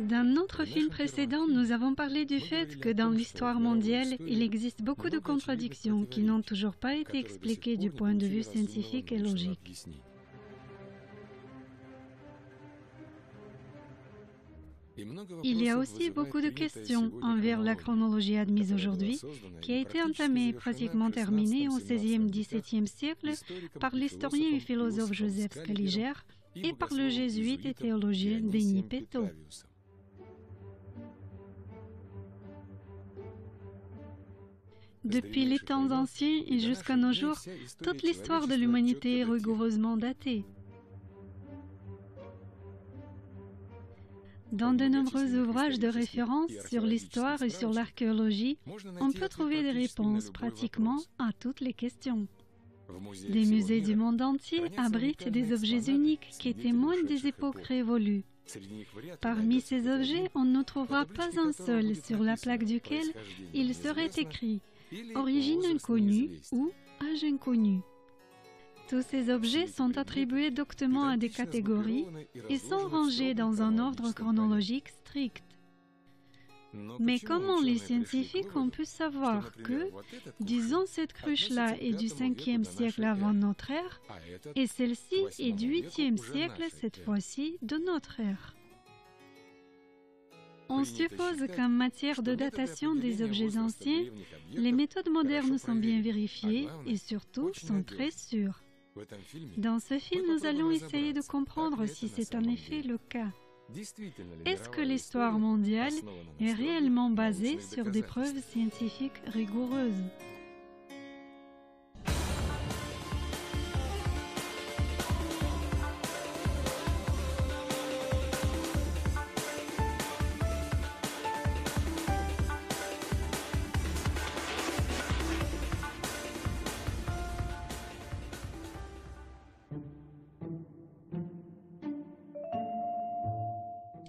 Dans notre film précédent, nous avons parlé du fait que dans l'histoire mondiale, il existe beaucoup de contradictions qui n'ont toujours pas été expliquées du point de vue scientifique et logique. Il y a aussi beaucoup de questions envers la chronologie admise aujourd'hui, qui a été entamée et pratiquement terminée au XVIe-XVIIe siècle par l'historien et philosophe Joseph Scaliger et par le jésuite et théologien Denis Peto. Depuis les temps anciens et jusqu'à nos jours, toute l'histoire de l'humanité est rigoureusement datée. Dans de nombreux ouvrages de référence sur l'histoire et sur l'archéologie, on peut trouver des réponses pratiquement à toutes les questions. Des musées du monde entier abritent des objets uniques qui témoignent des époques révolues. Parmi ces objets, on ne trouvera pas un seul sur la plaque duquel il serait écrit « Origine inconnue » ou « Âge inconnu ». Tous ces objets sont attribués doctement à des catégories et sont rangés dans un ordre chronologique strict. Mais comment les scientifiques ont pu savoir que, disons, cette cruche-là est du 5e siècle avant notre ère, et celle-ci est du 8e siècle, cette fois-ci, de notre ère? On suppose qu'en matière de datation des objets anciens, les méthodes modernes sont bien vérifiées et surtout sont très sûres. Dans ce film, nous allons essayer de comprendre si c'est en effet le cas. Est-ce que l'histoire mondiale est réellement basée sur des preuves scientifiques rigoureuses?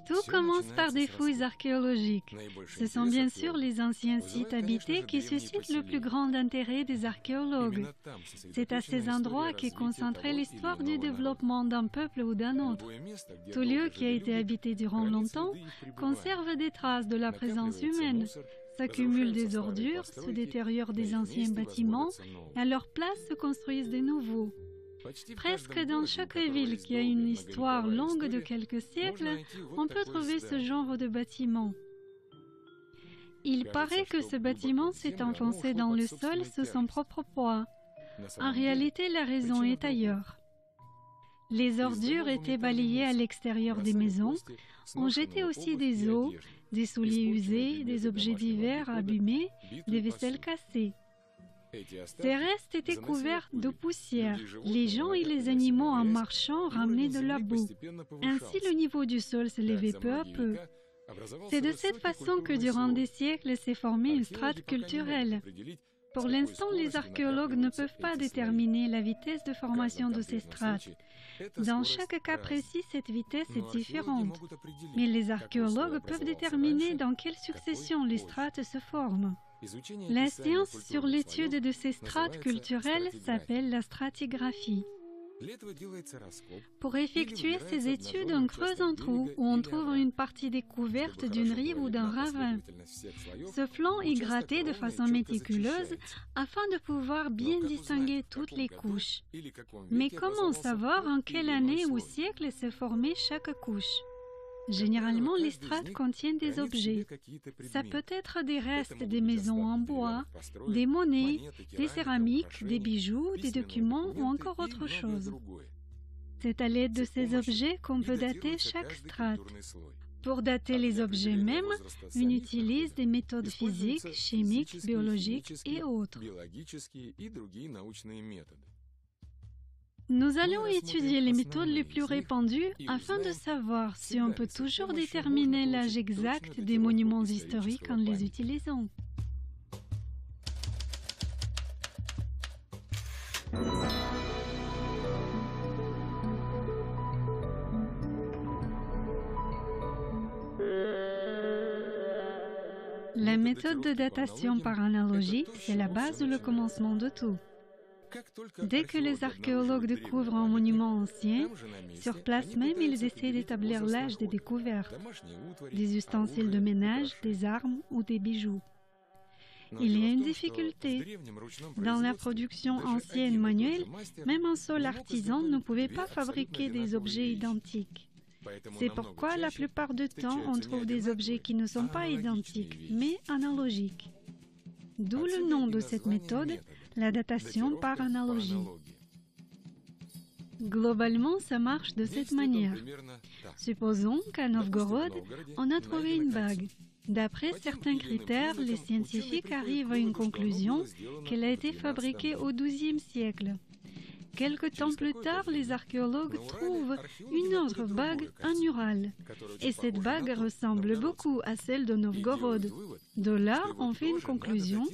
Tout commence par des fouilles archéologiques. Ce sont bien sûr les anciens sites habités qui suscitent le plus grand intérêt des archéologues. C'est à ces endroits qu'est concentrée l'histoire du développement d'un peuple ou d'un autre. Tout lieu qui a été habité durant longtemps conserve des traces de la présence humaine. S'accumulent des ordures, se détériorent des anciens bâtiments, et à leur place se construisent des nouveaux. Presque dans chaque ville qui a une histoire longue de quelques siècles, on peut trouver ce genre de bâtiment. Il paraît que ce bâtiment s'est enfoncé dans le sol sous son propre poids. En réalité, la raison est ailleurs. Les ordures étaient balayées à l'extérieur des maisons. On jetait aussi des os, des souliers usés, des objets divers abîmés, des vaisselles cassées. Ces restes étaient couverts de poussière. Les gens et les animaux en marchant ramenaient de la boue. Ainsi, le niveau du sol s'élevait peu à peu. C'est de cette façon que durant des siècles s'est formée une strate culturelle. Pour l'instant, les archéologues ne peuvent pas déterminer la vitesse de formation de ces strates. Dans chaque cas précis, cette vitesse est différente. Mais les archéologues peuvent déterminer dans quelle succession les strates se forment. La science sur l'étude de ces strates culturelles s'appelle la stratigraphie. Pour effectuer ces études, on creuse un trou où on trouve une partie découverte d'une rive ou d'un ravin. Ce flanc est gratté de façon méticuleuse afin de pouvoir bien distinguer toutes les couches. Mais comment savoir en quelle année ou siècle s'est formée chaque couche? Généralement, les strates contiennent des objets. Ça peut être des restes des maisons en bois, des monnaies, des céramiques, des bijoux, des documents ou encore autre chose. C'est à l'aide de ces objets qu'on peut dater chaque strate. Pour dater les objets mêmes, on utilise des méthodes physiques, chimiques, biologiques et autres. Nous allons étudier les méthodes les plus répandues afin de savoir si on peut toujours déterminer l'âge exact des monuments historiques en les utilisant. La méthode de datation par analogie, c'est la base ou le commencement de tout. Dès que les archéologues découvrent un monument ancien, sur place même, ils essaient d'établir l'âge des découvertes, des ustensiles de ménage, des armes ou des bijoux. Il y a une difficulté. Dans la production ancienne manuelle, même un seul artisan ne pouvait pas fabriquer des objets identiques. C'est pourquoi la plupart du temps, on trouve des objets qui ne sont pas identiques, mais analogiques. D'où le nom de cette méthode, la datation par analogie. Globalement, ça marche de cette manière. Supposons qu'à Novgorod, on a trouvé une bague. D'après certains critères, les scientifiques arrivent à une conclusion qu'elle a été fabriquée au XIIe siècle. Quelque temps plus tard, les archéologues trouvent une autre bague en Ural. Et cette bague ressemble beaucoup à celle de Novgorod. De là, on fait une conclusion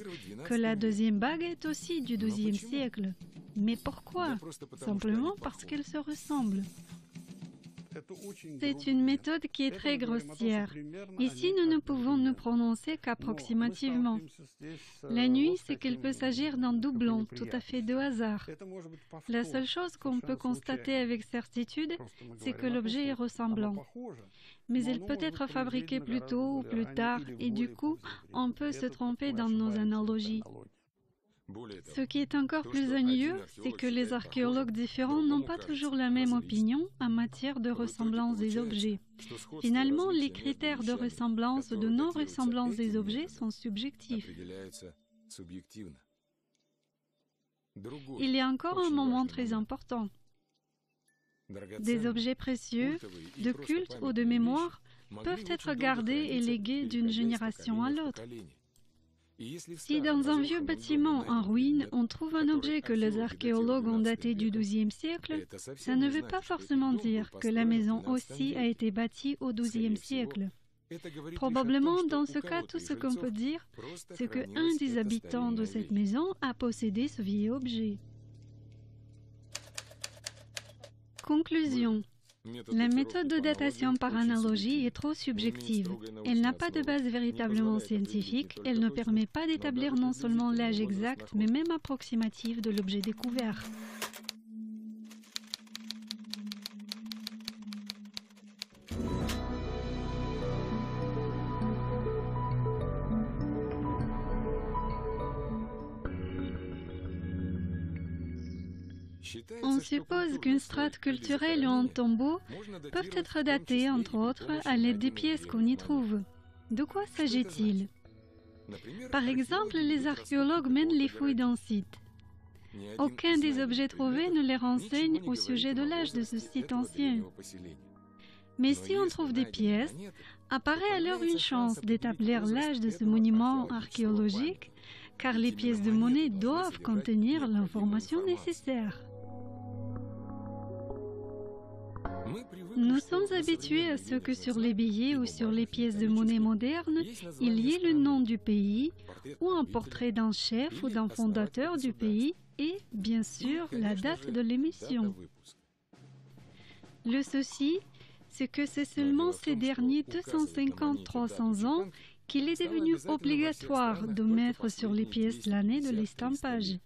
que la deuxième bague est aussi du XIIe siècle. Mais pourquoi? Simplement parce qu'elles se ressemblent. C'est une méthode qui est très grossière. Ici, nous ne pouvons nous prononcer qu'approximativement. La nuit, c'est qu'il peut s'agir d'un doublon, tout à fait de hasard. La seule chose qu'on peut constater avec certitude, c'est que l'objet est ressemblant. Mais il peut être fabriqué plus tôt ou plus tard, et du coup, on peut se tromper dans nos analogies. Ce qui est encore plus ennuyeux, c'est que les archéologues différents n'ont pas toujours la même opinion en matière de ressemblance des objets. Finalement, les critères de ressemblance ou de non-ressemblance des objets sont subjectifs. Il y a encore un moment très important. Des objets précieux, de culte ou de mémoire, peuvent être gardés et légués d'une génération à l'autre. Si dans un vieux bâtiment en ruine, on trouve un objet que les archéologues ont daté du XIIe siècle, ça ne veut pas forcément dire que la maison aussi a été bâtie au XIIe siècle. Probablement, dans ce cas, tout ce qu'on peut dire, c'est qu'un des habitants de cette maison a possédé ce vieil objet. Conclusion. La méthode de datation par analogie est trop subjective. Elle n'a pas de base véritablement scientifique. Elle ne permet pas d'établir non seulement l'âge exact, mais même approximatif de l'objet découvert. On suppose qu'une strate culturelle ou un tombeau peuvent être datés, entre autres, à l'aide des pièces qu'on y trouve. De quoi s'agit-il? Par exemple, les archéologues mènent les fouilles d'un site. Aucun des objets trouvés ne les renseigne au sujet de l'âge de ce site ancien. Mais si on trouve des pièces, apparaît alors une chance d'établir l'âge de ce monument archéologique, car les pièces de monnaie doivent contenir l'information nécessaire. Nous sommes habitués à ce que sur les billets ou sur les pièces de monnaie modernes, il y ait le nom du pays ou un portrait d'un chef ou d'un fondateur du pays et, bien sûr, la date de l'émission. Le souci, c'est que c'est seulement ces derniers 250-300 ans qu'il est devenu obligatoire de mettre sur les pièces l'année de l'estampage.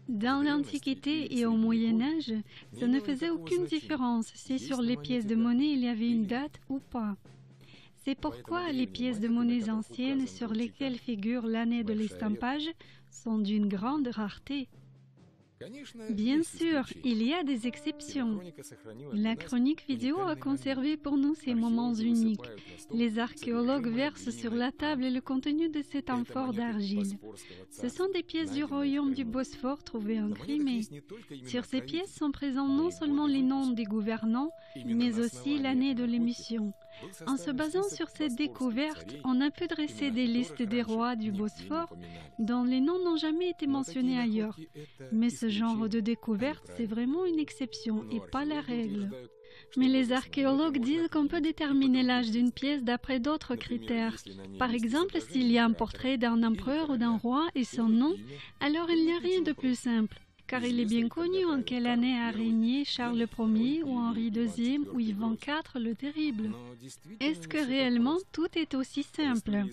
Dans l'Antiquité et au Moyen Âge, ça ne faisait aucune différence si sur les pièces de monnaie il y avait une date ou pas. C'est pourquoi les pièces de monnaie anciennes sur lesquelles figure l'année de l'estampage sont d'une grande rareté. Bien sûr, il y a des exceptions. La chronique vidéo a conservé pour nous ces moments uniques. Les archéologues versent sur la table le contenu de cet amphore d'argile. Ce sont des pièces du royaume du Bosphore trouvées en Crimée. Sur ces pièces sont présents non seulement les noms des gouvernants, mais aussi l'année de l'émission. En se basant sur cette découverte, on a pu dresser des listes des rois du Bosphore dont les noms n'ont jamais été mentionnés ailleurs. Mais ce genre de découverte, c'est vraiment une exception et pas la règle. Mais les archéologues disent qu'on peut déterminer l'âge d'une pièce d'après d'autres critères. Par exemple, s'il y a un portrait d'un empereur ou d'un roi et son nom, alors il n'y a rien de plus simple. car il est bien connu en quelle année a régné Charles Ier ou Henri II ou Ivan IV le Terrible. Est-ce que réellement tout est aussi simple?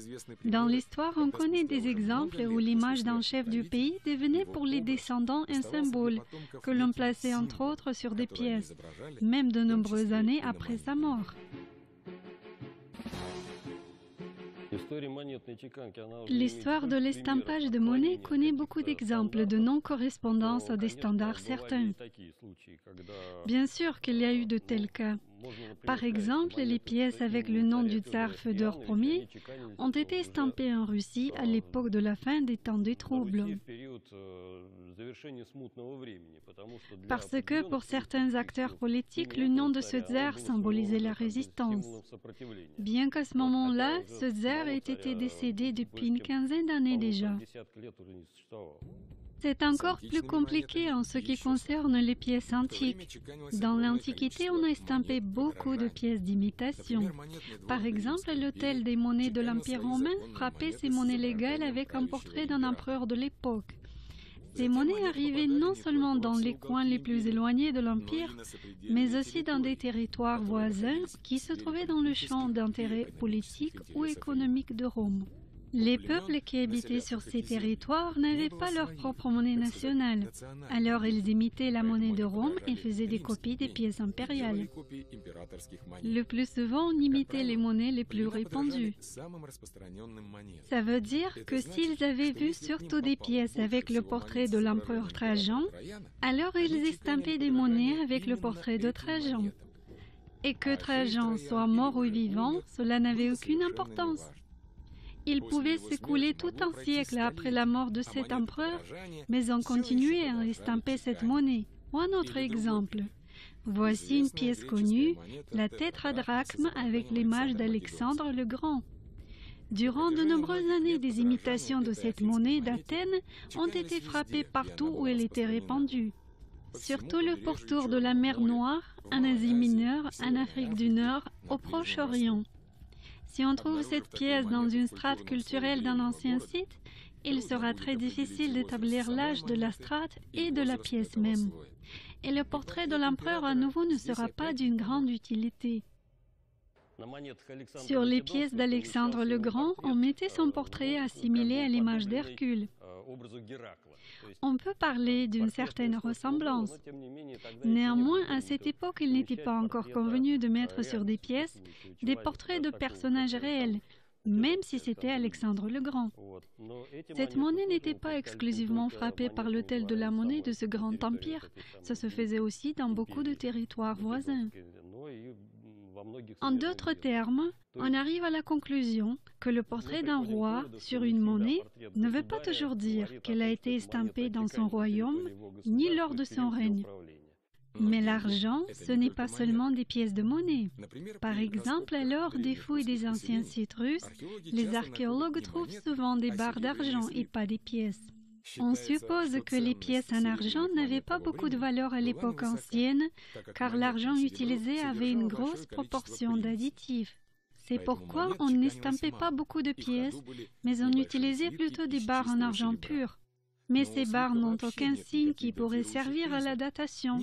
Dans l'histoire, on connaît des exemples où l'image d'un chef du pays devenait pour les descendants un symbole, que l'on plaçait entre autres sur des pièces, même de nombreuses années après sa mort. L'histoire de l'estampage de monnaie connaît beaucoup d'exemples de non-correspondance à des standards certains. Bien sûr qu'il y a eu de tels cas. Par exemple, les pièces avec le nom du tsar Féodor Ier ont été estampées en Russie à l'époque de la fin des temps des troubles. Parce que pour certains acteurs politiques, le nom de ce tsar symbolisait la résistance. Bien qu'à ce moment-là, ce tsar ait été décédé depuis une quinzaine d'années déjà. C'est encore plus compliqué en ce qui concerne les pièces antiques. Dans l'Antiquité, on a estampé beaucoup de pièces d'imitation. Par exemple, l'autel des monnaies de l'Empire romain frappait ses monnaies légales avec un portrait d'un empereur de l'époque. Ces monnaies arrivaient non seulement dans les coins les plus éloignés de l'Empire, mais aussi dans des territoires voisins qui se trouvaient dans le champ d'intérêt politique ou économique de Rome. Les peuples qui habitaient sur ces territoires n'avaient pas leur propre monnaie nationale. Alors ils imitaient la monnaie de Rome et faisaient des copies des pièces impériales. Le plus souvent, on imitait les monnaies les plus répandues. Ça veut dire que s'ils avaient vu surtout des pièces avec le portrait de l'empereur Trajan, alors ils estampaient des monnaies avec le portrait de Trajan. Et que Trajan soit mort ou vivant, cela n'avait aucune importance. Il pouvait s'écouler tout un siècle après la mort de cet empereur, mais on continuait à estamper cette monnaie. Ou un autre exemple. Voici une pièce connue, la tétradrachme avec l'image d'Alexandre le Grand. Durant de nombreuses années, des imitations de cette monnaie d'Athènes ont été frappées partout où elle était répandue. Surtout le pourtour de la mer Noire, en Asie mineure, en Afrique du Nord, au Proche-Orient. Si on trouve cette pièce dans une strate culturelle d'un ancien site, il sera très difficile d'établir l'âge de la strate et de la pièce même. Et le portrait de l'empereur à nouveau ne sera pas d'une grande utilité. Sur les pièces d'Alexandre le Grand, on mettait son portrait assimilé à l'image d'Hercule. On peut parler d'une certaine ressemblance. Néanmoins, à cette époque, il n'était pas encore convenu de mettre sur des pièces des portraits de personnages réels, même si c'était Alexandre le Grand. Cette monnaie n'était pas exclusivement frappée par l'autel de la monnaie de ce grand empire, ça se faisait aussi dans beaucoup de territoires voisins. En d'autres termes, on arrive à la conclusion que le portrait d'un roi sur une monnaie ne veut pas toujours dire qu'elle a été estampée dans son royaume ni lors de son règne. Mais l'argent, ce n'est pas seulement des pièces de monnaie. Par exemple, lors des fouilles des anciens sites russes, les archéologues trouvent souvent des barres d'argent et pas des pièces. On suppose que les pièces en argent n'avaient pas beaucoup de valeur à l'époque ancienne, car l'argent utilisé avait une grosse proportion d'additifs. C'est pourquoi on n'estampait pas beaucoup de pièces, mais on utilisait plutôt des barres en argent pur. Mais ces barres n'ont aucun signe qui pourrait servir à la datation.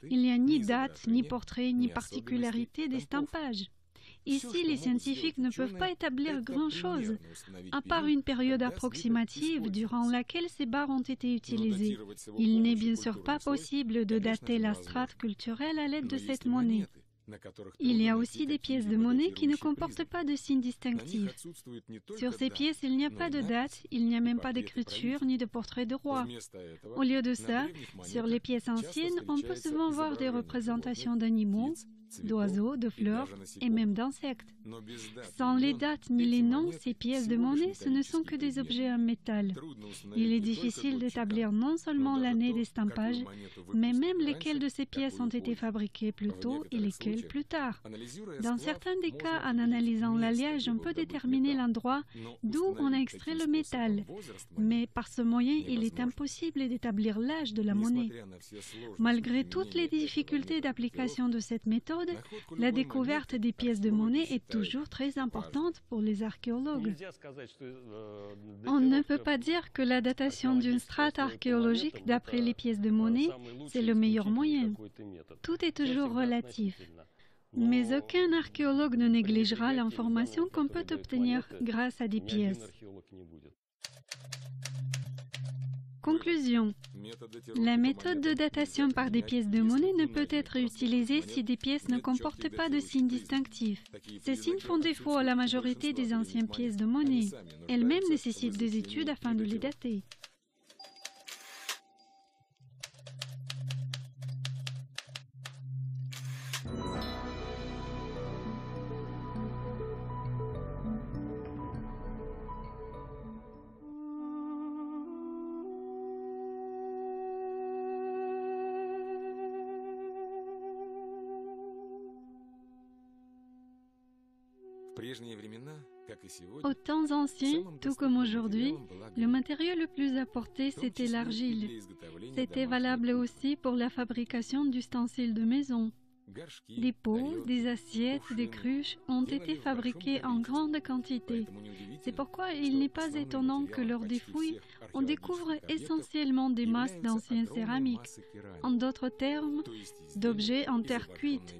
Il n'y a ni date, ni portrait, ni particularité d'estampage. Ici, les scientifiques ne peuvent pas établir grand-chose, à part une période approximative durant laquelle ces barres ont été utilisées. Il n'est bien sûr pas possible de dater la strate culturelle à l'aide de cette monnaie. Il y a aussi des pièces de monnaie qui ne comportent pas de signes distinctifs. Sur ces pièces, il n'y a pas de date, il n'y a même pas d'écriture ni de portrait de roi. Au lieu de ça, sur les pièces anciennes, on peut souvent voir des représentations d'animaux, d'oiseaux, de fleurs et même d'insectes. Sans les dates ni les noms, ces pièces de monnaie, ce ne sont que des objets en métal. Il est difficile d'établir non seulement l'année d'estampage, mais même lesquelles de ces pièces ont été fabriquées plus tôt et lesquelles plus tard. Dans certains des cas, en analysant l'alliage, on peut déterminer l'endroit d'où on a extrait le métal. Mais par ce moyen, il est impossible d'établir l'âge de la monnaie. Malgré toutes les difficultés d'application de cette méthode, méthode, la découverte des pièces de monnaie est toujours très importante pour les archéologues. On ne peut pas dire que la datation d'une strate archéologique d'après les pièces de monnaie, c'est le meilleur moyen. Tout est toujours relatif. Mais aucun archéologue ne négligera l'information qu'on peut obtenir grâce à des pièces. Conclusion. La méthode de datation par des pièces de monnaie ne peut être utilisée si des pièces ne comportent pas de signes distinctifs. Ces signes font défaut à la majorité des anciennes pièces de monnaie. Elles-mêmes nécessitent des études afin de les dater. Aux temps anciens, tout comme aujourd'hui, le matériau le plus apporté, c'était l'argile. C'était valable aussi pour la fabrication d'ustensiles de maison. Des pots, des assiettes, des cruches ont été fabriqués en grande quantité. C'est pourquoi il n'est pas étonnant que lors des fouilles, on découvre essentiellement des masses d'anciennes céramiques, en d'autres termes, d'objets en terre cuite.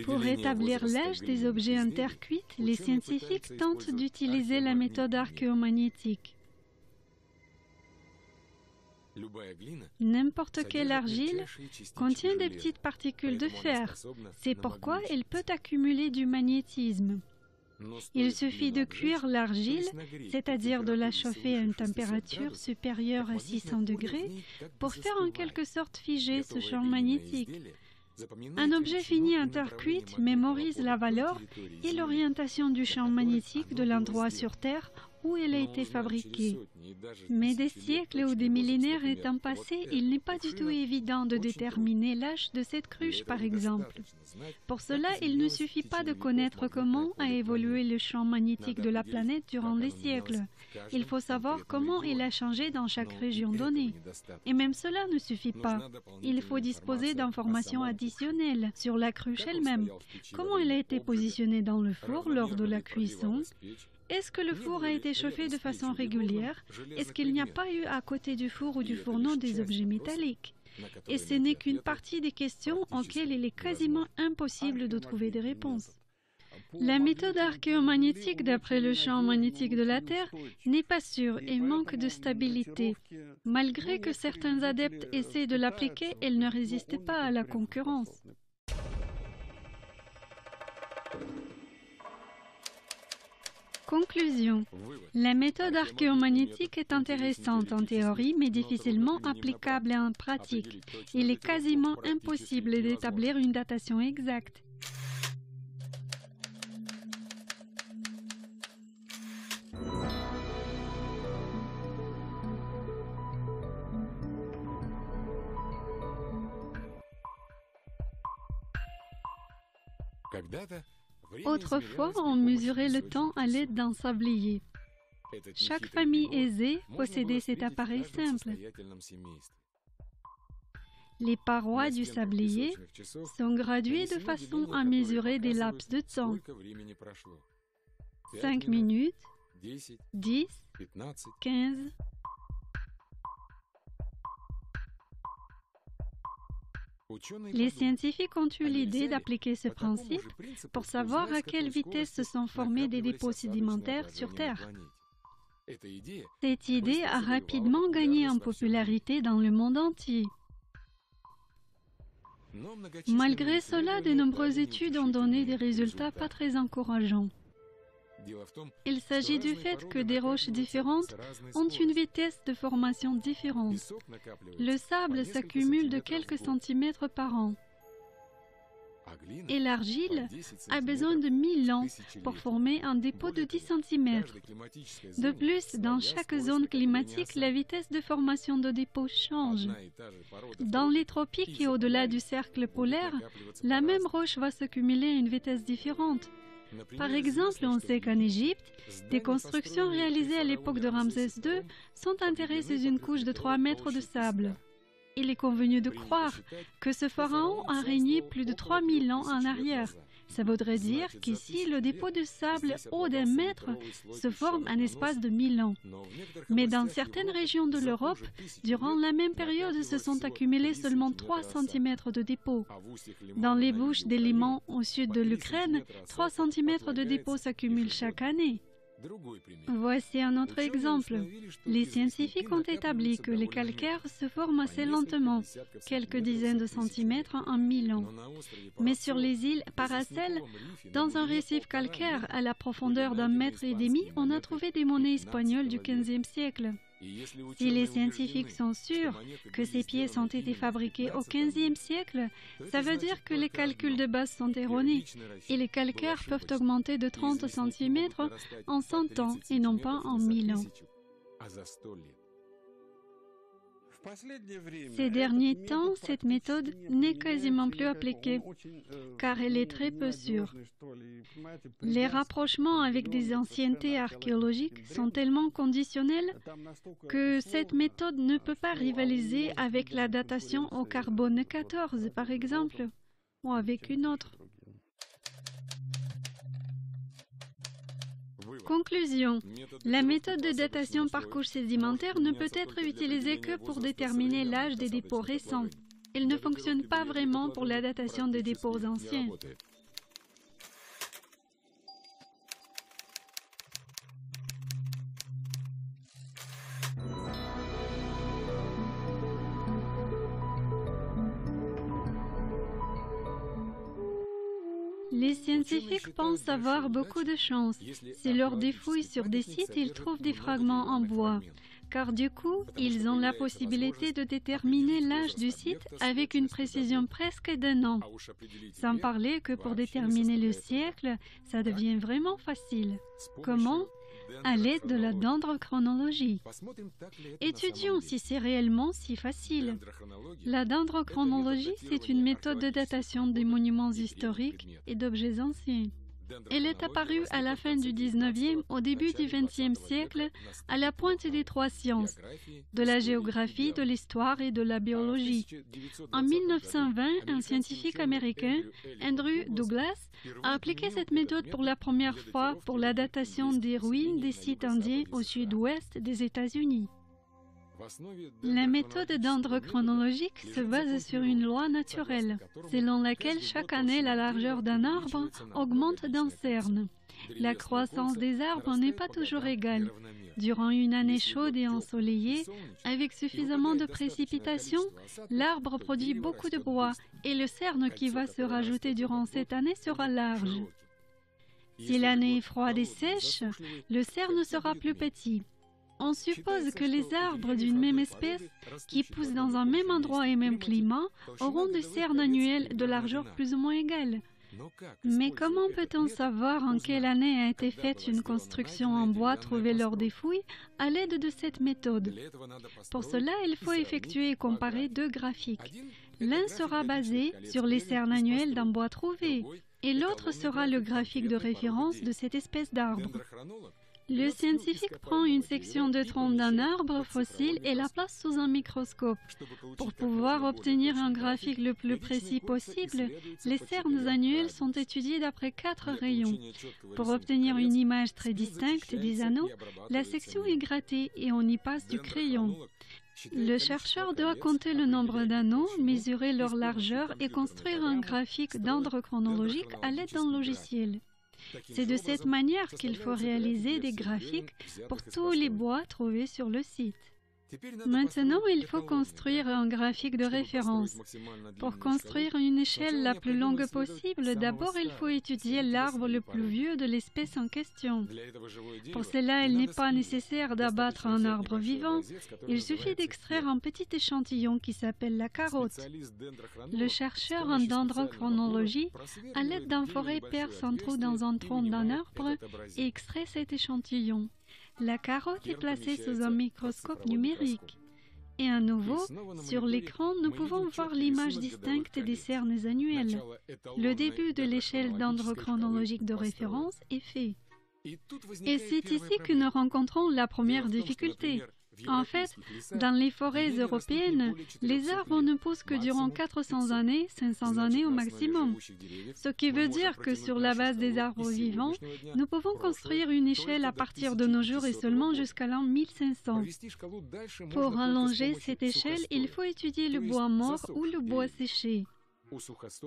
Pour établir l'âge des objets en terre cuite, les scientifiques tentent d'utiliser la méthode archéomagnétique. N'importe quelle argile contient des petites particules de fer. C'est pourquoi elle peut accumuler du magnétisme. Il suffit de cuire l'argile, c'est-à-dire de la chauffer à une température supérieure à 600 degrés, pour faire en quelque sorte figer ce champ magnétique. Un objet fini en terre cuite mémorise la valeur et l'orientation du champ magnétique de l'endroit sur Terre où elle a été fabriquée. Mais des siècles ou des millénaires étant passés, il n'est pas du tout évident de déterminer l'âge de cette cruche, par exemple. Pour cela, il ne suffit pas de connaître comment a évolué le champ magnétique de la planète durant les siècles. Il faut savoir comment il a changé dans chaque région donnée. Et même cela ne suffit pas. Il faut disposer d'informations additionnelles sur la cruche elle-même. Comment elle a été positionnée dans le four lors de la cuisson? Est-ce que le four a été chauffé de façon régulière? Est-ce qu'il n'y a pas eu à côté du four ou du fourneau des objets métalliques? Et ce n'est qu'une partie des questions auxquelles il est quasiment impossible de trouver des réponses. La méthode archéomagnétique d'après le champ magnétique de la Terre n'est pas sûre et manque de stabilité. Malgré que certains adeptes essaient de l'appliquer, elle ne résiste pas à la concurrence. Conclusion. La méthode archéomagnétique est intéressante en théorie, mais difficilement applicable en pratique. Il est quasiment impossible d'établir une datation exacte. Autrefois, on mesurait le temps à l'aide d'un sablier. Chaque famille aisée possédait cet appareil simple. Les parois du sablier sont graduées de façon à mesurer des laps de temps. 5 minutes, 10, 15... Les scientifiques ont eu l'idée d'appliquer ce principe pour savoir à quelle vitesse se sont formés des dépôts sédimentaires sur Terre. Cette idée a rapidement gagné en popularité dans le monde entier. Malgré cela, de nombreuses études ont donné des résultats pas très encourageants. Il s'agit du fait que des roches différentes ont une vitesse de formation différente. Le sable s'accumule de quelques centimètres par an. et l'argile a besoin de 1000 ans pour former un dépôt de 10 cm. De plus, dans chaque zone climatique, la vitesse de formation de dépôts change. Dans les tropiques et au-delà du cercle polaire, la même roche va s'accumuler à une vitesse différente. Par exemple, on sait qu'en Égypte, des constructions réalisées à l'époque de Ramsès II sont enterrées sous une couche de 3 mètres de sable. Il est convenu de croire que ce pharaon a régné plus de 3000 ans en arrière. Ça voudrait dire qu'ici, le dépôt de sable haut d'1 mètre se forme en espace de 1000 ans. Mais dans certaines régions de l'Europe, durant la même période, se sont accumulés seulement 3 cm de dépôt. Dans les bouches des Limans au sud de l'Ukraine, 3 cm de dépôt s'accumulent chaque année. Voici un autre exemple. Les scientifiques ont établi que les calcaires se forment assez lentement, quelques dizaines de centimètres en 1000 ans. Mais sur les îles Paracel, dans un récif calcaire à la profondeur d'1,5 mètre, on a trouvé des monnaies espagnoles du XVe siècle. Si les scientifiques sont sûrs que ces pièces ont été fabriquées au XVe siècle, ça veut dire que les calculs de base sont erronés et les calcaires peuvent augmenter de 30 cm en 100 ans et non pas en 1000 ans. Ces derniers temps, cette méthode n'est quasiment plus appliquée, car elle est très peu sûre. Les rapprochements avec des anciennetés archéologiques sont tellement conditionnels que cette méthode ne peut pas rivaliser avec la datation au carbone 14, par exemple, ou avec une autre. Conclusion. La méthode de datation par couche sédimentaire ne peut être utilisée que pour déterminer l'âge des dépôts récents. Elle ne fonctionne pas vraiment pour la datation des dépôts anciens. Les scientifiques pensent avoir beaucoup de chance. Si lors des fouilles sur des sites, ils trouvent des fragments en bois, car du coup, ils ont la possibilité de déterminer l'âge du site avec une précision presque d'1 an. Sans parler que pour déterminer le siècle, ça devient vraiment facile. Comment? À l'aide de la dendrochronologie. Étudions si c'est réellement si facile. La dendrochronologie, c'est une méthode de datation des monuments historiques et d'objets anciens. Elle est apparue à la fin du XIXe, au début du XXe siècle, à la pointe des 3 sciences, de la géographie, de l'histoire et de la biologie. En 1920, un scientifique américain, Andrew Douglas, a appliqué cette méthode pour la première fois pour la datation des ruines des sites indiens au sud-ouest des États-Unis. La méthode dendrochronologique se base sur une loi naturelle, selon laquelle chaque année la largeur d'un arbre augmente d'un cerne. La croissance des arbres n'est pas toujours égale. Durant une année chaude et ensoleillée, avec suffisamment de précipitations, l'arbre produit beaucoup de bois et le cerne qui va se rajouter durant cette année sera large. Si l'année est froide et sèche, le cerne sera plus petit. On suppose que les arbres d'une même espèce, qui poussent dans un même endroit et même climat, auront des cernes annuelles de largeur plus ou moins égale. Mais comment peut-on savoir en quelle année a été faite une construction en bois trouvée lors des fouilles à l'aide de cette méthode? Pour cela, il faut effectuer et comparer 2 graphiques. L'un sera basé sur les cernes annuelles d'un bois trouvé, et l'autre sera le graphique de référence de cette espèce d'arbre. Le scientifique prend une section de tronc d'un arbre fossile et la place sous un microscope. Pour pouvoir obtenir un graphique le plus précis possible, les cernes annuelles sont étudiées d'après 4 rayons. Pour obtenir une image très distincte des anneaux, la section est grattée et on y passe du crayon. Le chercheur doit compter le nombre d'anneaux, mesurer leur largeur et construire un graphique dendrochronologique à l'aide d'un logiciel. C'est de cette manière qu'il faut réaliser des graphiques pour tous les bois trouvés sur le site. Maintenant, il faut construire un graphique de référence. Pour construire une échelle la plus longue possible, d'abord il faut étudier l'arbre le plus vieux de l'espèce en question. Pour cela, il n'est pas nécessaire d'abattre un arbre vivant, il suffit d'extraire un petit échantillon qui s'appelle la carotte. Le chercheur en dendrochronologie, à l'aide d'un forêt, perce un trou dans un tronc d'un arbre et extrait cet échantillon. La carotte est placée sous un microscope numérique. Et à nouveau, sur l'écran, nous pouvons voir l'image distincte des cernes annuelles. Le début de l'échelle dendrochronologique de référence est fait. Et c'est ici que nous rencontrons la première difficulté. En fait, dans les forêts européennes, les arbres ne poussent que durant 400 années, 500 années au maximum. Ce qui veut dire que sur la base des arbres vivants, nous pouvons construire une échelle à partir de nos jours et seulement jusqu'à l'an 1500. Pour allonger cette échelle, il faut étudier le bois mort ou le bois séché.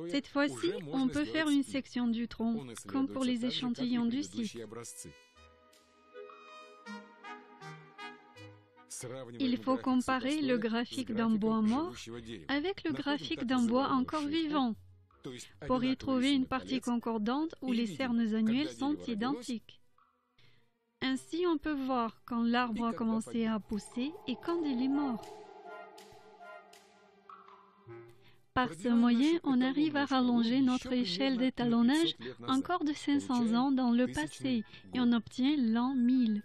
Cette fois-ci, on peut faire une section du tronc, comme pour les échantillons du site. Il faut comparer le graphique d'un bois mort avec le graphique d'un bois encore vivant, pour y trouver une partie concordante où les cernes annuelles sont identiques. Ainsi, on peut voir quand l'arbre a commencé à pousser et quand il est mort. Par ce moyen, on arrive à rallonger notre échelle d'étalonnage encore de 500 ans dans le passé et on obtient l'an 1000.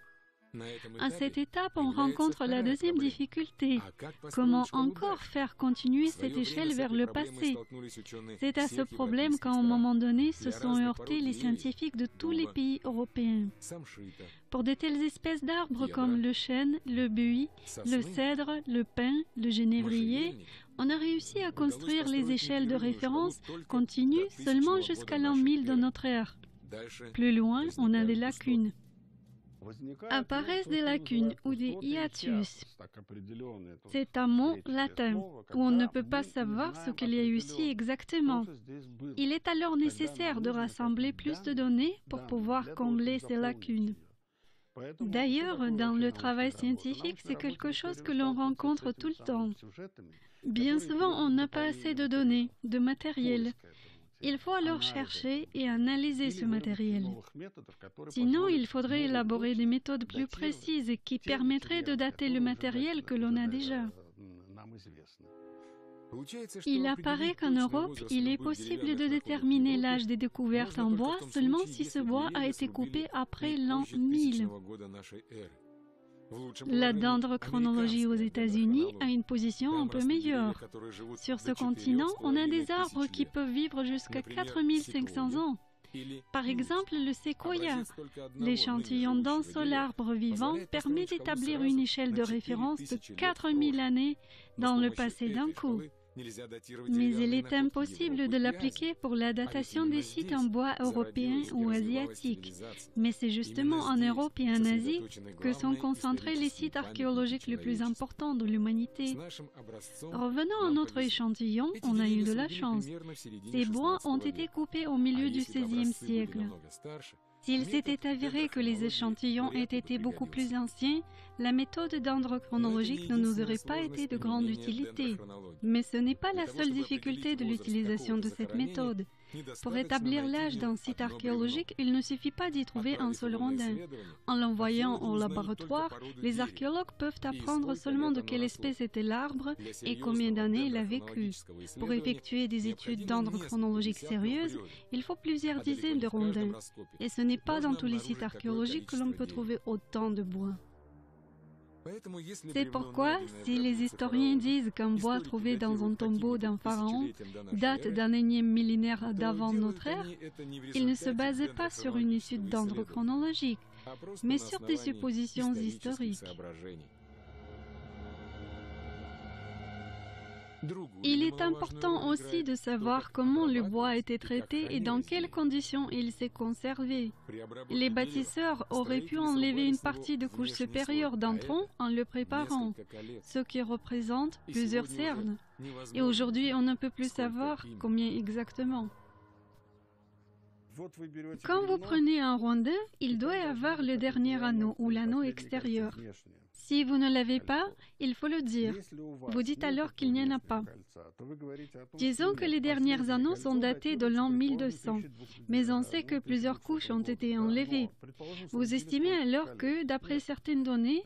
À cette étape, on rencontre la deuxième difficulté. Comment encore faire continuer cette échelle vers le passé? C'est à ce problème qu'à un moment donné se sont heurtés les scientifiques de tous les pays européens. Pour de telles espèces d'arbres comme le chêne, le buis, le cèdre, le pin, le genévrier, on a réussi à construire les échelles de référence continues seulement jusqu'à l'an 1000 de notre ère. Plus loin, on a des lacunes. Apparaissent des lacunes ou des hiatus. C'est un mot latin où on ne peut pas savoir ce qu'il y a eu ici exactement. Il est alors nécessaire de rassembler plus de données pour pouvoir combler ces lacunes. D'ailleurs, dans le travail scientifique, c'est quelque chose que l'on rencontre tout le temps. Bien souvent, on n'a pas assez de données, de matériel. Il faut alors chercher et analyser ce matériel. Sinon, il faudrait élaborer des méthodes plus précises qui permettraient de dater le matériel que l'on a déjà. Il apparaît qu'en Europe, il est possible de déterminer l'âge des découvertes en bois seulement si ce bois a été coupé après l'an 1000. La dendrochronologie aux États-Unis a une position un peu meilleure. Sur ce continent, on a des arbres qui peuvent vivre jusqu'à 4500 ans. Par exemple, le séquoia. L'échantillon d'un seul arbre vivant permet d'établir une échelle de référence de 4000 années dans le passé d'un coup. Mais il est impossible de l'appliquer pour la datation des sites en bois européens ou asiatiques. Mais c'est justement en Europe et en Asie que sont concentrés les sites archéologiques les plus importants de l'humanité. Revenons à notre échantillon, on a eu de la chance. Ces bois ont été coupés au milieu du XVIe siècle. S'il s'était avéré que les échantillons aient été beaucoup plus anciens, la méthode dendrochronologique ne nous aurait pas été de grande utilité. Mais ce n'est pas la seule difficulté de l'utilisation de cette méthode. Pour établir l'âge d'un site archéologique, il ne suffit pas d'y trouver un seul rondin. En l'envoyant au laboratoire, les archéologues peuvent apprendre seulement de quelle espèce était l'arbre et combien d'années il a vécu. Pour effectuer des études dendrochronologiques sérieuses, il faut plusieurs dizaines de rondins. Et ce n'est pas dans tous les sites archéologiques que l'on peut trouver autant de bois. C'est pourquoi, si les historiens disent qu'un bois trouvé dans un tombeau d'un pharaon date d'un énième millénaire d'avant notre ère, ils ne se basaient pas sur une étude dendrochronologique, mais sur des suppositions historiques. Il est important aussi de savoir comment le bois a été traité et dans quelles conditions il s'est conservé. Les bâtisseurs auraient pu enlever une partie de couche supérieure d'un tronc en le préparant, ce qui représente plusieurs cernes. Et aujourd'hui, on ne peut plus savoir combien exactement. Quand vous prenez un rondin, il doit y avoir le dernier anneau ou l'anneau extérieur. Si vous ne l'avez pas, il faut le dire. Vous dites alors qu'il n'y en a pas. Disons que les dernières annonces sont datées de l'an 1200, mais on sait que plusieurs couches ont été enlevées. Vous estimez alors que, d'après certaines données,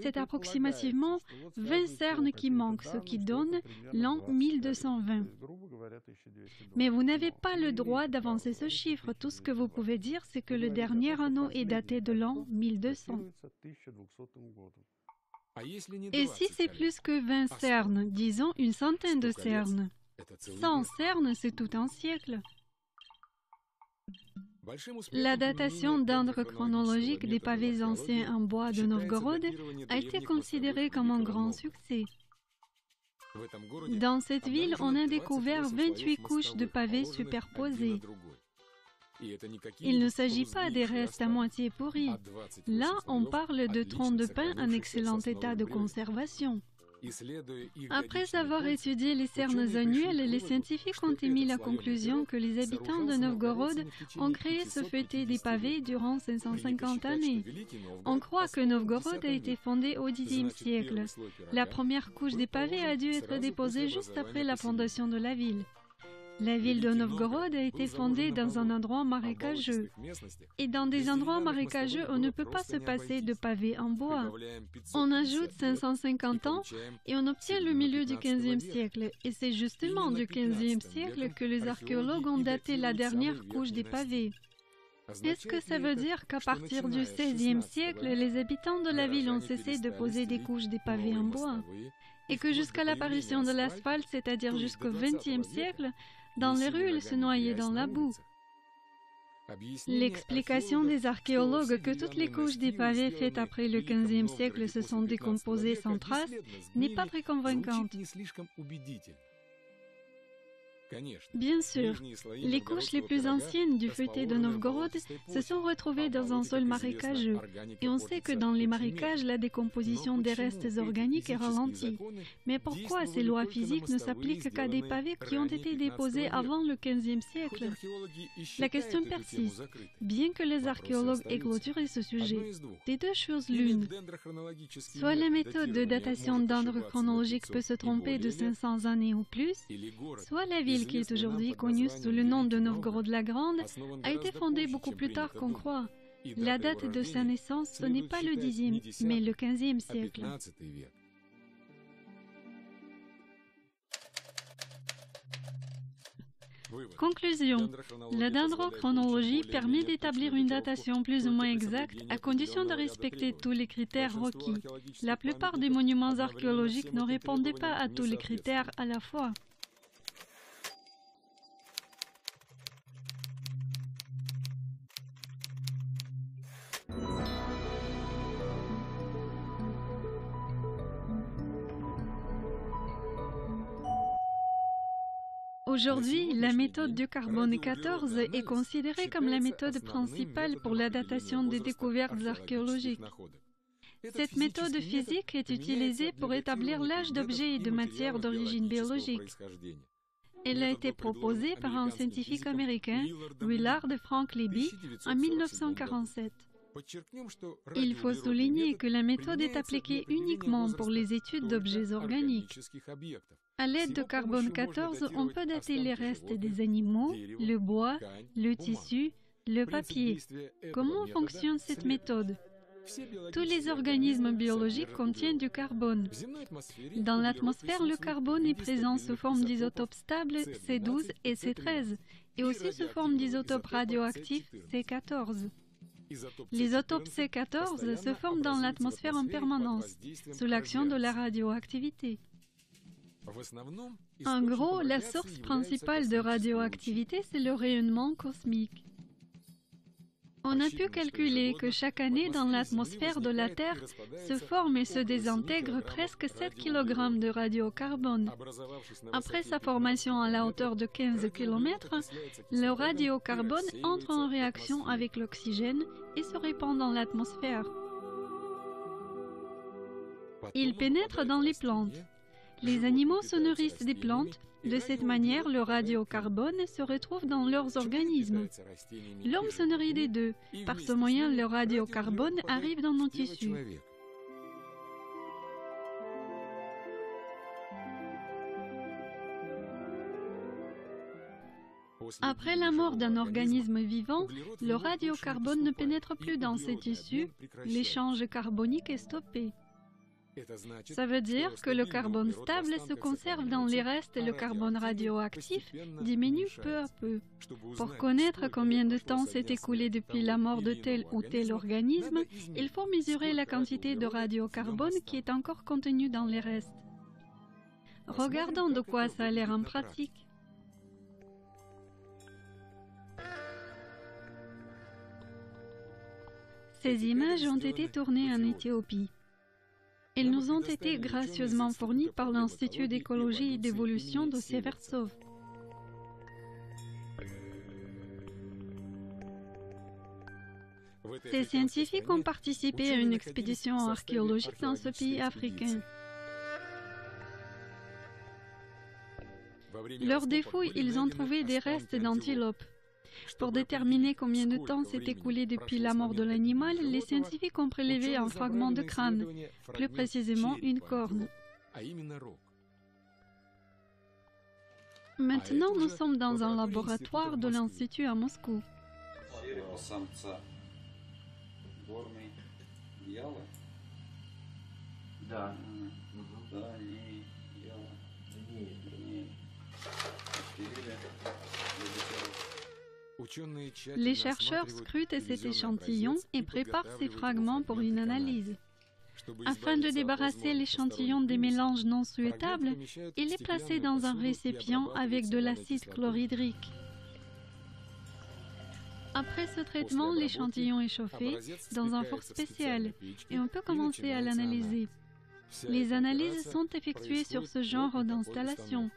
c'est approximativement 20 cernes qui manquent, ce qui donne l'an 1220. Mais vous n'avez pas le droit d'avancer ce chiffre. Tout ce que vous pouvez dire, c'est que le dernier anneau est daté de l'an 1200. Et si c'est plus que 20 cernes, disons une centaine de cernes? 100 cernes, c'est tout un siècle. La datation d'ordre chronologique des pavés anciens en bois de Novgorod a été considérée comme un grand succès. Dans cette ville, on a découvert 28 couches de pavés superposées. Il ne s'agit pas des restes à moitié pourris. Là, on parle de troncs de pin en excellent état de conservation. Après avoir étudié les cernes annuelles, les scientifiques ont émis la conclusion que les habitants de Novgorod ont créé ce feuilleté des pavés durant 550 années. On croit que Novgorod a été fondé au Xe siècle. La première couche des pavés a dû être déposée juste après la fondation de la ville. La ville de Novgorod a été fondée dans un endroit marécageux. Et dans des endroits marécageux, on ne peut pas se passer de pavés en bois. On ajoute 550 ans et on obtient le milieu du XVe siècle. Et c'est justement du XVe siècle que les archéologues ont daté la dernière couche des pavés. Est-ce que ça veut dire qu'à partir du XVIe siècle, les habitants de la ville ont cessé de poser des couches de pavés en bois? Et que jusqu'à l'apparition de l'asphalte, c'est-à-dire jusqu'au XXe siècle, dans les rues, ils se noyaient dans la boue? L'explication des archéologues que toutes les couches des pavés faites après le XVe siècle se sont décomposées sans trace n'est pas très convaincante. Bien sûr, les couches les plus anciennes du feuilleté de Novgorod se sont retrouvées dans un sol marécageux, et on sait que dans les marécages, la décomposition des restes organiques est ralentie. Mais pourquoi ces lois physiques ne s'appliquent qu'à des pavés qui ont été déposés avant le XVe siècle? La question persiste. Bien que les archéologues aient clôturé ce sujet, des deux choses l'une. Soit la méthode de datation d'ordre chronologique peut se tromper de 500 années ou plus, soit la ville qui est aujourd'hui connue sous le nom de Novgorod la Grande a été fondée beaucoup plus tard qu'on croit. La date de sa naissance, ce n'est pas le Xe, mais le XVe siècle. Conclusion. La dendrochronologie permet d'établir une datation plus ou moins exacte à condition de respecter tous les critères requis. La plupart des monuments archéologiques ne répondaient pas à tous les critères à la fois. Aujourd'hui, la méthode du carbone 14 est considérée comme la méthode principale pour la datation des découvertes archéologiques. Cette méthode physique est utilisée pour établir l'âge d'objets et de matières d'origine biologique. Elle a été proposée par un scientifique américain, Willard Frank Libby, en 1947. Il faut souligner que la méthode est appliquée uniquement pour les études d'objets organiques. À l'aide de carbone 14, on peut dater les restes des animaux, le bois, le tissu, le papier. Comment fonctionne cette méthode? Tous les organismes biologiques contiennent du carbone. Dans l'atmosphère, le carbone est présent sous forme d'isotopes stables C12 et C13, et aussi sous forme d'isotopes radioactifs C14. L'isotope C14 se forme dans l'atmosphère en permanence, sous l'action de la radioactivité. En gros, la source principale de radioactivité, c'est le rayonnement cosmique. On a pu calculer que chaque année, dans l'atmosphère de la Terre, se forme et se désintègre presque 7 kg de radiocarbone. Après sa formation à la hauteur de 15 km, le radiocarbone entre en réaction avec l'oxygène et se répand dans l'atmosphère. Il pénètre dans les plantes. Les animaux se nourrissent des plantes. De cette manière, le radiocarbone se retrouve dans leurs organismes. L'homme se nourrit des deux. Par ce moyen, le radiocarbone arrive dans nos tissus. Après la mort d'un organisme vivant, le radiocarbone ne pénètre plus dans ses tissus, l'échange carbonique est stoppé. Ça veut dire que le carbone stable se conserve dans les restes et le carbone radioactif diminue peu à peu. Pour connaître combien de temps s'est écoulé depuis la mort de tel ou tel organisme, il faut mesurer la quantité de radiocarbone qui est encore contenue dans les restes. Regardons de quoi ça a l'air en pratique. Ces images ont été tournées en Éthiopie. Elles nous ont été gracieusement fournies par l'Institut d'écologie et d'évolution de Seversov. Ces scientifiques ont participé à une expédition archéologique dans ce pays africain. Lors des fouilles, ils ont trouvé des restes d'antilopes. Pour déterminer combien de temps s'est écoulé depuis la mort de l'animal, les scientifiques ont prélevé un fragment de crâne, plus précisément une corne. Maintenant, nous sommes dans un laboratoire de l'Institut à Moscou. Les chercheurs scrutent cet échantillon et préparent ces fragments pour une analyse. Afin de débarrasser l'échantillon des mélanges non souhaitables, il est placé dans un récipient avec de l'acide chlorhydrique. Après ce traitement, l'échantillon est chauffé dans un four spécial et on peut commencer à l'analyser. Les analyses sont effectuées sur ce genre d'installation.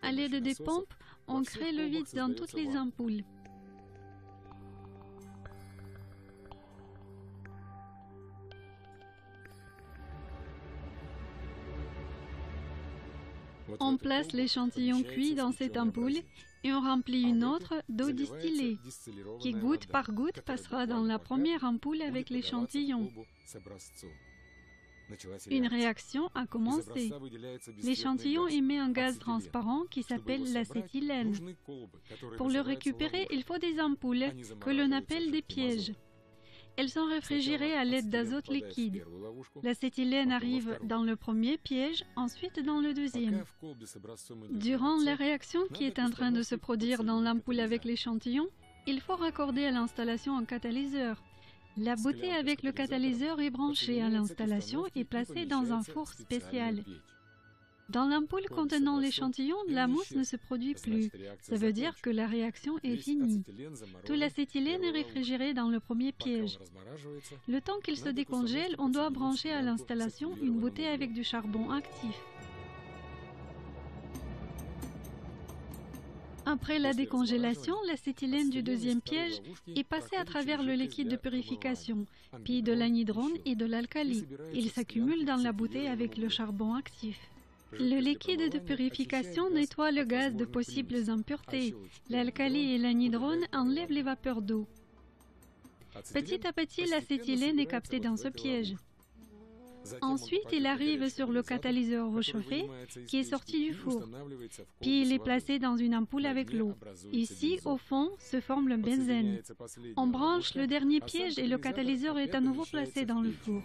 À l'aide des pompes, on crée le vide dans toutes les ampoules. On place l'échantillon cuit dans cette ampoule et on remplit une autre d'eau distillée, qui goutte par goutte passera dans la première ampoule avec l'échantillon. Une réaction a commencé. L'échantillon émet un gaz transparent qui s'appelle l'acétylène. Pour le récupérer, il faut des ampoules que l'on appelle des pièges. Elles sont réfrigérées à l'aide d'azote liquide. L'acétylène arrive dans le premier piège, ensuite dans le deuxième. Durant la réaction qui est en train de se produire dans l'ampoule avec l'échantillon, il faut raccorder à l'installation un catalyseur. La bouteille avec le catalyseur est branchée à l'installation et placée dans un four spécial. Dans l'ampoule contenant l'échantillon, la mousse ne se produit plus. Ça veut dire que la réaction est finie. Tout l'acétylène est réfrigéré dans le premier piège. Le temps qu'il se décongèle, on doit brancher à l'installation une bouteille avec du charbon actif. Après la décongélation, l'acétylène du deuxième piège est passé à travers le liquide de purification, puis de l'anhydrone et de l'alcali. Il s'accumule dans la bouteille avec le charbon actif. Le liquide de purification nettoie le gaz de possibles impuretés. L'alcali et l'anhydrone enlèvent les vapeurs d'eau. Petit à petit, l'acétylène est capté dans ce piège. Ensuite, il arrive sur le catalyseur réchauffé qui est sorti du four. Puis il est placé dans une ampoule avec l'eau. Ici, au fond, se forme le benzène. On branche le dernier piège et le catalyseur est à nouveau placé dans le four.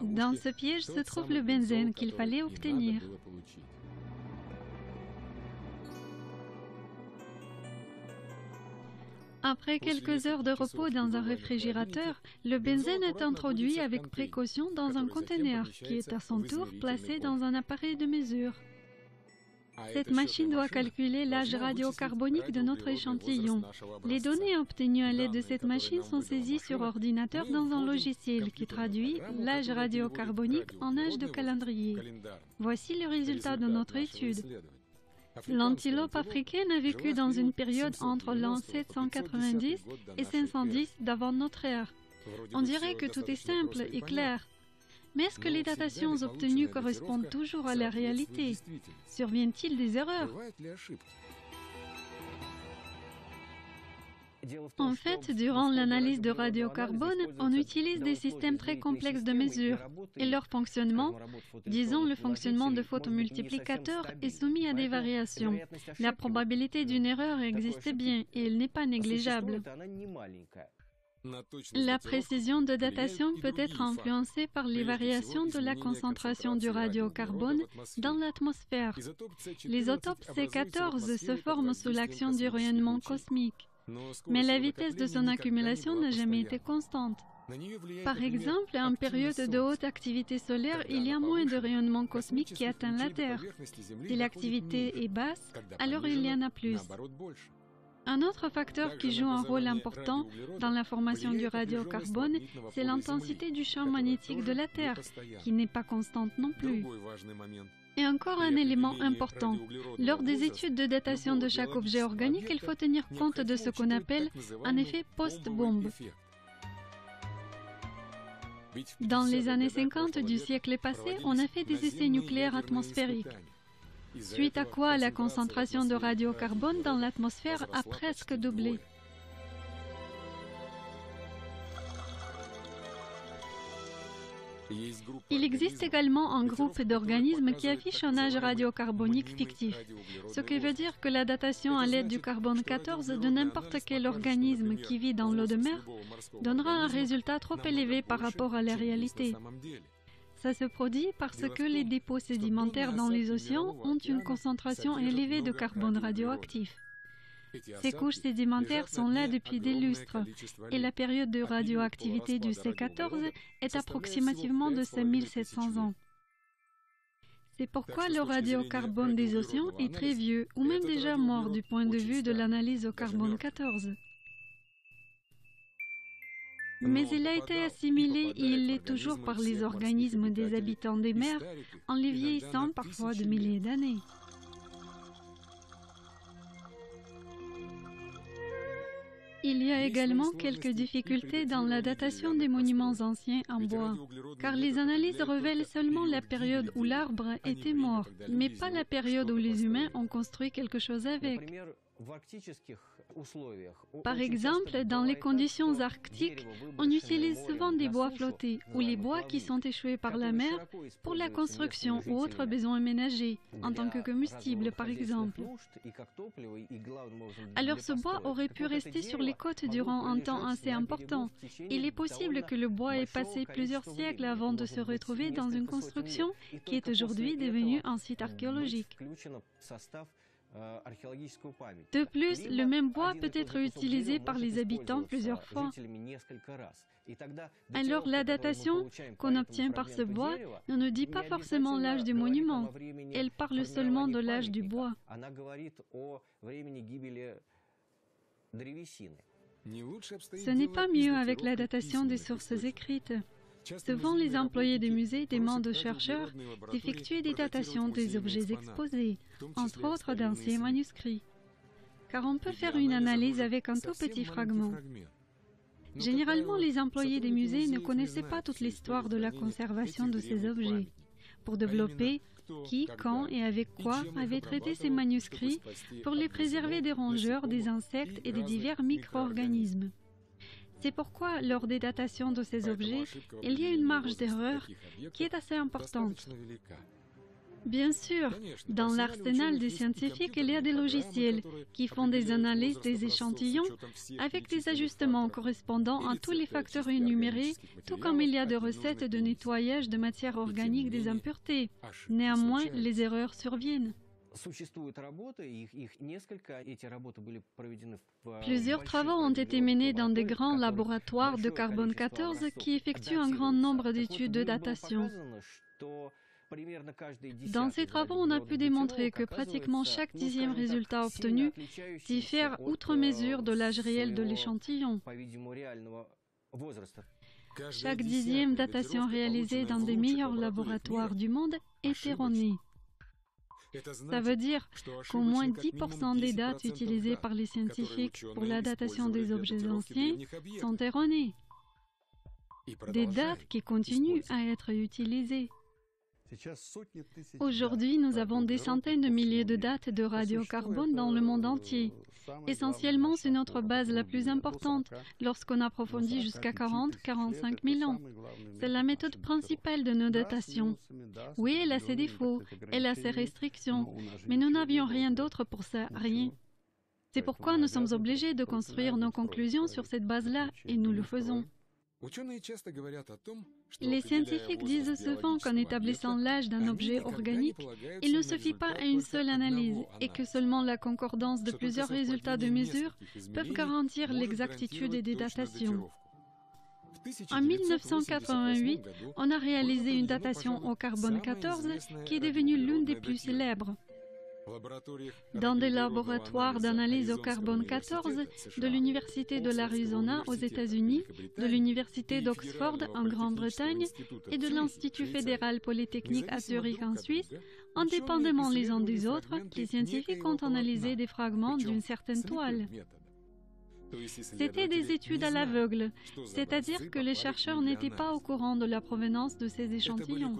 Dans ce piège se trouve le benzène qu'il fallait obtenir. Après quelques heures de repos dans un réfrigérateur, le benzène est introduit avec précaution dans un conteneur qui est à son tour placé dans un appareil de mesure. Cette machine doit calculer l'âge radiocarbonique de notre échantillon. Les données obtenues à l'aide de cette machine sont saisies sur ordinateur dans un logiciel qui traduit l'âge radiocarbonique en âge de calendrier. Voici le résultat de notre étude. L'antilope africaine a vécu dans une période entre l'an 790 et 510 d'avant notre ère. On dirait que tout est simple et clair. Mais est-ce que les datations obtenues correspondent toujours à la réalité? Surviennent-il des erreurs? En fait, durant l'analyse de radiocarbone, on utilise des systèmes très complexes de mesure et leur fonctionnement, disons le fonctionnement de photomultiplicateurs, est soumis à des variations. La probabilité d'une erreur existe bien et elle n'est pas négligeable. La précision de datation peut être influencée par les variations de la concentration du radiocarbone dans l'atmosphère. L'isotope C14 se forme sous l'action du rayonnement cosmique, mais la vitesse de son accumulation n'a jamais été constante. Par exemple, en période de haute activité solaire, il y a moins de rayonnement cosmique qui atteint la Terre. Si l'activité est basse, alors il y en a plus. Un autre facteur qui joue un rôle important dans la formation du radiocarbone, c'est l'intensité du champ magnétique de la Terre, qui n'est pas constante non plus. Et encore un élément important. Lors des études de datation de chaque objet organique, il faut tenir compte de ce qu'on appelle un effet post-bombe. Dans les années 50 du siècle passé, on a fait des essais nucléaires atmosphériques, suite à quoi la concentration de radiocarbone dans l'atmosphère a presque doublé. Il existe également un groupe d'organismes qui affiche un âge radiocarbonique fictif, ce qui veut dire que la datation à l'aide du carbone 14 de n'importe quel organisme qui vit dans l'eau de mer donnera un résultat trop élevé par rapport à la réalité. Ça se produit parce que les dépôts sédimentaires dans les océans ont une concentration élevée de carbone radioactif. Ces couches sédimentaires sont là depuis des lustres et la période de radioactivité du C14 est approximativement de 5700 ans. C'est pourquoi le radiocarbone des océans est très vieux ou même déjà mort du point de vue de l'analyse au carbone 14. Mais il a été assimilé et il l'est toujours par les organismes des habitants des mers en les vieillissant parfois de milliers d'années. Il y a également quelques difficultés dans la datation des monuments anciens en bois, car les analyses révèlent seulement la période où l'arbre était mort, mais pas la période où les humains ont construit quelque chose avec. Par exemple, dans les conditions arctiques, on utilise souvent des bois flottés ou les bois qui sont échoués par la mer pour la construction ou autres besoins ménagers, en tant que combustible par exemple. Alors ce bois aurait pu rester sur les côtes durant un temps assez important. Il est possible que le bois ait passé plusieurs siècles avant de se retrouver dans une construction qui est aujourd'hui devenue un site archéologique. De plus, le même bois peut être utilisé par les habitants plusieurs fois. Alors la datation qu'on obtient par ce bois ne nous dit pas forcément l'âge du monument, elle parle seulement de l'âge du bois. Ce n'est pas mieux avec la datation des sources écrites. Souvent, les employés des musées demandent aux chercheurs d'effectuer des datations des objets exposés, entre autres d'anciens manuscrits, car on peut faire une analyse avec un tout petit fragment. Généralement, les employés des musées ne connaissaient pas toute l'histoire de la conservation de ces objets. Pour développer qui, quand et avec quoi avait traité ces manuscrits pour les préserver des rongeurs, des insectes et des divers micro-organismes. C'est pourquoi, lors des datations de ces objets, il y a une marge d'erreur qui est assez importante. Bien sûr, dans l'arsenal des scientifiques, il y a des logiciels qui font des analyses des échantillons avec des ajustements correspondant à tous les facteurs énumérés, tout comme il y a des recettes de nettoyage de matière organique des impuretés. Néanmoins, les erreurs surviennent. Plusieurs travaux ont été menés dans des grands laboratoires de carbone 14 qui effectuent un grand nombre d'études de datation. Dans ces travaux, on a pu démontrer que pratiquement chaque dixième résultat obtenu diffère outre mesure de l'âge réel de l'échantillon. Chaque dixième datation réalisée dans des meilleurs laboratoires du monde est erronée. Ça veut dire qu'au moins 10% des dates utilisées par les scientifiques pour la datation des objets anciens sont erronées. Des dates qui continuent à être utilisées. Aujourd'hui, nous avons des centaines de milliers de dates de radiocarbone dans le monde entier. Essentiellement, c'est notre base la plus importante lorsqu'on approfondit jusqu'à 40-45 000 ans. C'est la méthode principale de nos datations. Oui, elle a ses défauts, elle a ses restrictions, mais nous n'avions rien d'autre pour ça, rien. C'est pourquoi nous sommes obligés de construire nos conclusions sur cette base-là, et nous le faisons. Les scientifiques disent souvent qu'en établissant l'âge d'un objet organique, il ne se fie pas à une seule analyse et que seulement la concordance de plusieurs résultats de mesure peuvent garantir l'exactitude des datations. En 1988, on a réalisé une datation au carbone 14 qui est devenue l'une des plus célèbres. Dans des laboratoires d'analyse au carbone 14 de l'Université de l'Arizona aux États-Unis, de l'Université d'Oxford en Grande-Bretagne et de l'Institut fédéral polytechnique à Zurich en Suisse, indépendamment les uns des autres, les scientifiques ont analysé des fragments d'une certaine toile. C'était des études à l'aveugle, c'est-à-dire que les chercheurs n'étaient pas au courant de la provenance de ces échantillons.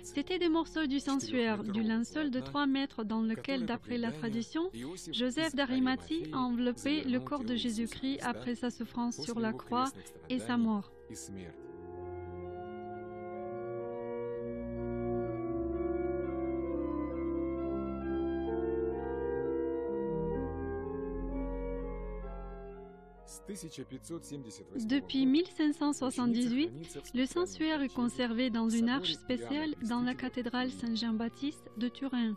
C'était des morceaux du sensuaire, du linceul de 3 mètres dans lequel, d'après la tradition, Joseph d'Arimathie a enveloppé le corps de Jésus-Christ après sa souffrance sur la croix et sa mort. Depuis 1578, le sensuaire est conservé dans une arche spéciale dans la cathédrale Saint-Jean-Baptiste de Turin.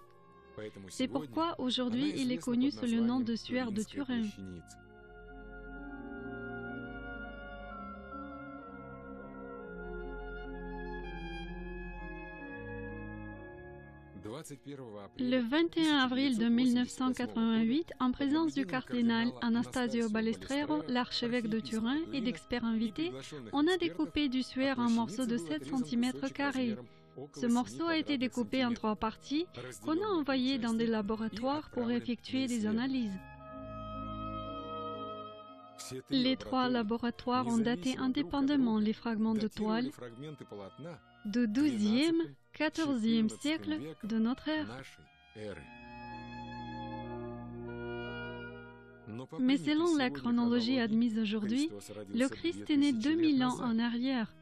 C'est pourquoi aujourd'hui il est connu sous le nom de suaire de Turin. Le 21 avril de 1988, en présence du cardinal Anastasio Balestrero, l'archevêque de Turin et d'experts invités, on a découpé du suaire un morceau de 7 cm². Ce morceau a été découpé en 3 parties qu'on a envoyées dans des laboratoires pour effectuer des analyses. Les 3 laboratoires ont daté indépendamment les fragments de toile du XIIe, XIVe siècle de notre ère. Mais selon la chronologie admise aujourd'hui, le Christ est né 2000 ans en arrière.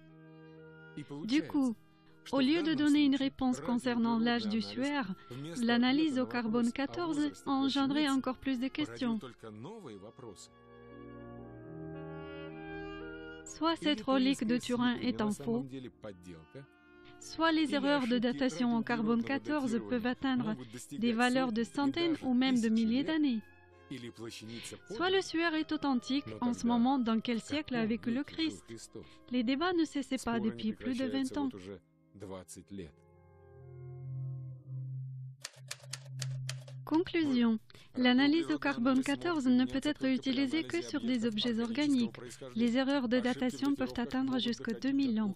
Du coup, au lieu de donner une réponse concernant l'âge du suaire, l'analyse au carbone 14 a engendré encore plus de questions. Soit cette relique de Turin est en faux, soit les erreurs de datation en carbone 14 peuvent atteindre des valeurs de centaines ou même de milliers d'années. Soit le suaire est authentique, en ce moment, dans quel siècle a vécu le Christ? Les débats ne cessaient pas depuis plus de 20 ans. Conclusion. L'analyse au carbone 14 ne peut être utilisée que sur des objets organiques. Les erreurs de datation peuvent atteindre jusqu'à 2000 ans.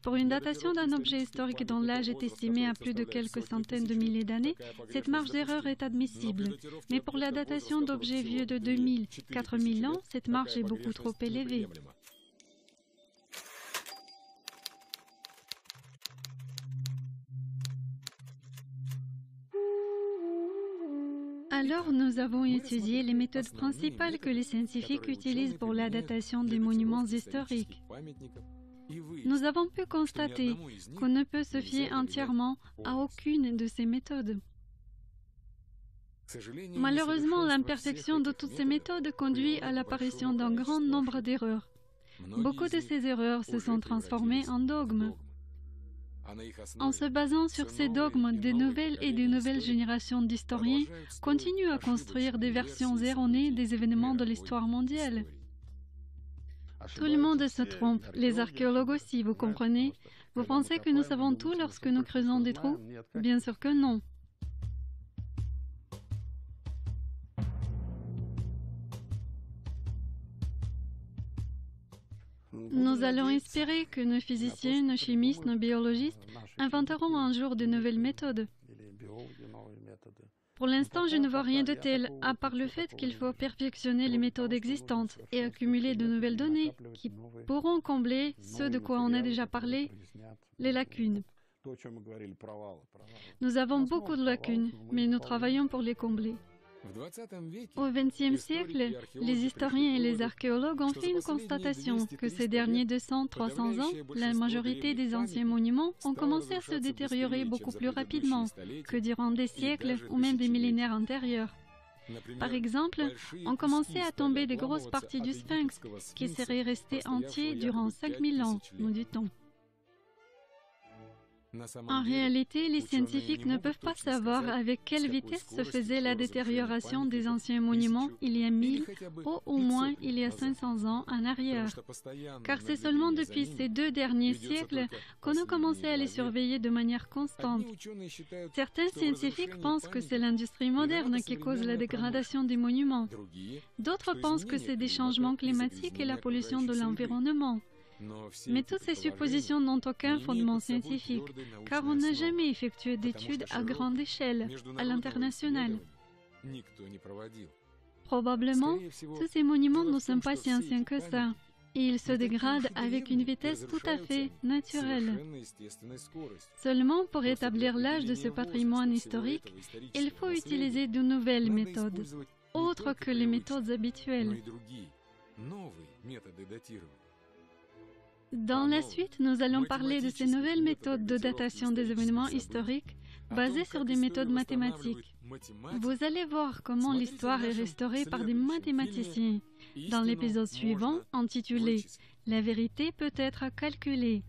Pour une datation d'un objet historique dont l'âge est estimé à plus de quelques centaines de milliers d'années, cette marge d'erreur est admissible. Mais pour la datation d'objets vieux de 2000-4000 ans, cette marge est beaucoup trop élevée. Alors, nous avons étudié les méthodes principales que les scientifiques utilisent pour la datation des monuments historiques. Nous avons pu constater qu'on ne peut se fier entièrement à aucune de ces méthodes. Malheureusement, l'imperfection de toutes ces méthodes conduit à l'apparition d'un grand nombre d'erreurs. Beaucoup de ces erreurs se sont transformées en dogmes. En se basant sur ces dogmes, de nouvelles générations d'historiens continuent à construire des versions erronées des événements de l'histoire mondiale. Tout le monde se trompe, les archéologues aussi, vous comprenez? Vous pensez que nous savons tout lorsque nous creusons des trous? Bien sûr que non. Nous allons espérer que nos physiciens, nos chimistes, nos biologistes inventeront un jour de nouvelles méthodes. Pour l'instant, je ne vois rien de tel, à part le fait qu'il faut perfectionner les méthodes existantes et accumuler de nouvelles données qui pourront combler ce de quoi on a déjà parlé, les lacunes. Nous avons beaucoup de lacunes, mais nous travaillons pour les combler. Au XXe siècle, les historiens et les archéologues ont fait une constatation que ces derniers 200-300 ans, la majorité des anciens monuments ont commencé à se détériorer beaucoup plus rapidement que durant des siècles ou même des millénaires antérieurs. Par exemple, on commençait à tomber des grosses parties du sphinx qui seraient restées entiers durant 5000 ans, nous dit-on. En réalité, les scientifiques ne peuvent pas savoir avec quelle vitesse se faisait la détérioration des anciens monuments il y a 1000 ou au moins il y a 500 ans en arrière. Car c'est seulement depuis ces 2 derniers siècles qu'on a commencé à les surveiller de manière constante. Certains scientifiques pensent que c'est l'industrie moderne qui cause la dégradation des monuments. D'autres pensent que c'est des changements climatiques et la pollution de l'environnement. Mais toutes ces suppositions n'ont aucun fondement scientifique, car on n'a jamais effectué d'études à grande échelle, à l'international. Probablement, tous ces monuments ne sont pas si anciens que ça, et ils se dégradent avec une vitesse tout à fait naturelle. Seulement, pour établir l'âge de ce patrimoine historique, il faut utiliser de nouvelles méthodes, autres que les méthodes habituelles. Dans la suite, nous allons parler de ces nouvelles méthodes de datation des événements historiques basées sur des méthodes mathématiques. Vous allez voir comment l'histoire est restaurée par des mathématiciens dans l'épisode suivant intitulé « La vérité peut être calculée ».